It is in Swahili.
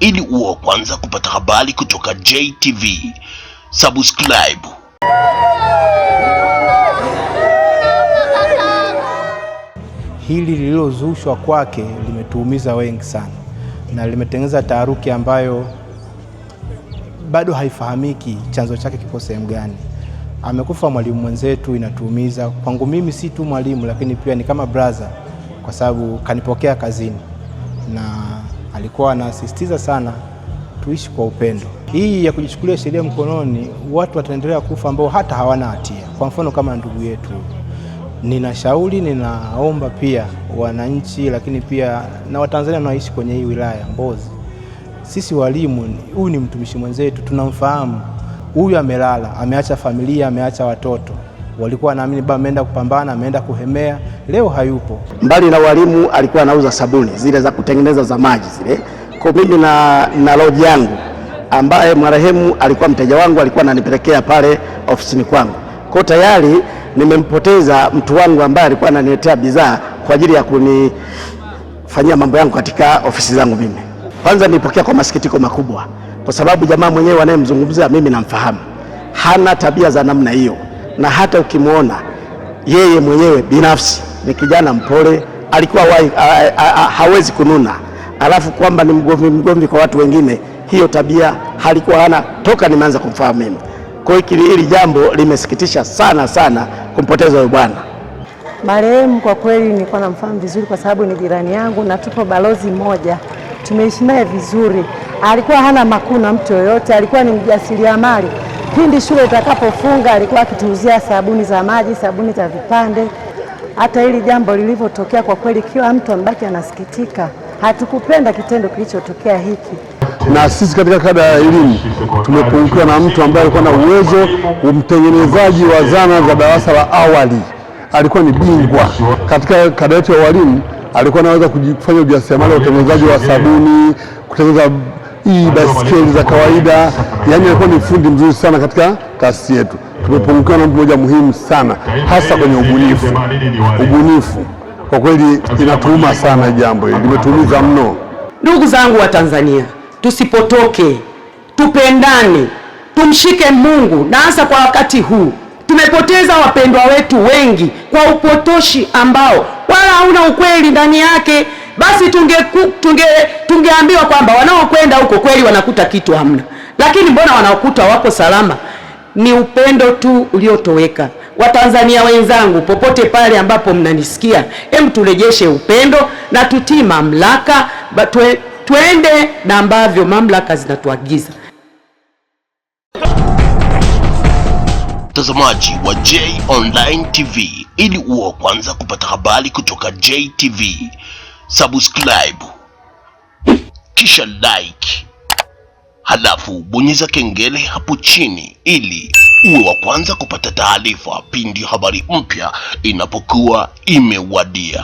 ili uwe kwanza kupata habari kutoka JTV. Subscribe. Hili lililozushwa kwake limetuumiza wengi sana na limetengeneza taharuki ambayo bado haifahamiki chanzo chake kipo sehemu gani. Amekufa mwalimu mwenzetu, inatuumiza. Kwangu mimi si tu mwalimu, lakini pia ni kama brother, kwa sababu kanipokea kazini na alikuwa anasisitiza sana tuishi kwa upendo. Hii ya kujichukulia sheria mkononi, watu wataendelea kufa ambao hata hawana hatia. Kwa mfano kama ndugu yetu, ninashauri, ninaomba pia wananchi, lakini pia na Watanzania wanaoishi kwenye hii wilaya Mbozi, sisi walimu, huyu ni mtumishi mwenzetu, tunamfahamu. Huyu amelala, ameacha familia, ameacha watoto. Walikuwa wanaamini baba ameenda kupambana, ameenda kuhemea, leo hayupo. Mbali na walimu, alikuwa anauza sabuni zile za kutengeneza za maji zile. Kwa mimi na loji yangu ambaye marehemu alikuwa mteja wangu, alikuwa ananipelekea pale ofisini kwangu. Kwa tayari nimempoteza mtu wangu ambaye alikuwa ananiletea bidhaa kwa ajili ya kunifanyia mambo yangu katika ofisi zangu mimi. Kwanza nilipokea kwa masikitiko makubwa, kwa sababu jamaa mwenyewe anayemzungumzia mimi namfahamu. Hana tabia za namna hiyo, na hata ukimwona yeye mwenyewe binafsi ni kijana mpole, alikuwa hawezi kununa. Alafu kwamba ni mgomvi kwa watu wengine, hiyo tabia halikuwa hana toka nimeanza kumfahamu mimi. Kwa hiyo hili jambo limesikitisha sana sana kumpoteza huyo bwana. Marehemu kwa kweli nilikuwa namfahamu vizuri, kwa sababu ni jirani yangu na tupo balozi moja, tumeishi naye vizuri. Alikuwa hana makuu na mtu yoyote, alikuwa ni mjasiriamali. Pindi shule itakapofunga alikuwa akituuzia sabuni za maji, sabuni za vipande. Hata hili jambo lilivyotokea, kwa kweli kila mtu ambaki anasikitika. Hatukupenda kitendo kilichotokea hiki. Na sisi katika kada ya elimu tumepungukiwa na mtu ambaye alikuwa na uwezo, mtengenezaji wa zana za darasa la awali. Alikuwa ni bingwa katika kada yetu ya walimu. Alikuwa anaweza kufanya ujasiriamali wa utengenezaji wa sabuni, kutengeneza hii baiskeli za kawaida. Yaani alikuwa ni fundi mzuri sana katika taasisi yetu. Tumepungukiwa na mtu mmoja muhimu sana, hasa kwenye ubunifu. Kwa kweli inatuuma sana jambo hili, limetuumiza mno. Ndugu zangu wa Tanzania, tusipotoke, tupendane, tumshike Mungu, na hasa kwa wakati huu. Tumepoteza wapendwa wetu wengi kwa upotoshi ambao wala hauna ukweli ndani yake. Basi tungeambiwa kwamba wanaokwenda huko kweli wanakuta kitu hamna, lakini mbona wanaokuta wako salama? Ni upendo tu uliotoweka. Watanzania wenzangu, popote pale ambapo mnanisikia, hem, turejeshe upendo na tutii mamlaka, tuende na ambavyo mamlaka zinatuagiza. Mtazamaji wa J Online TV, ili uwe kwanza kupata habari kutoka JTV, subscribe kisha like, halafu bonyeza kengele hapo chini ili uwe wa kwanza kupata taarifa pindi habari mpya inapokuwa imewadia.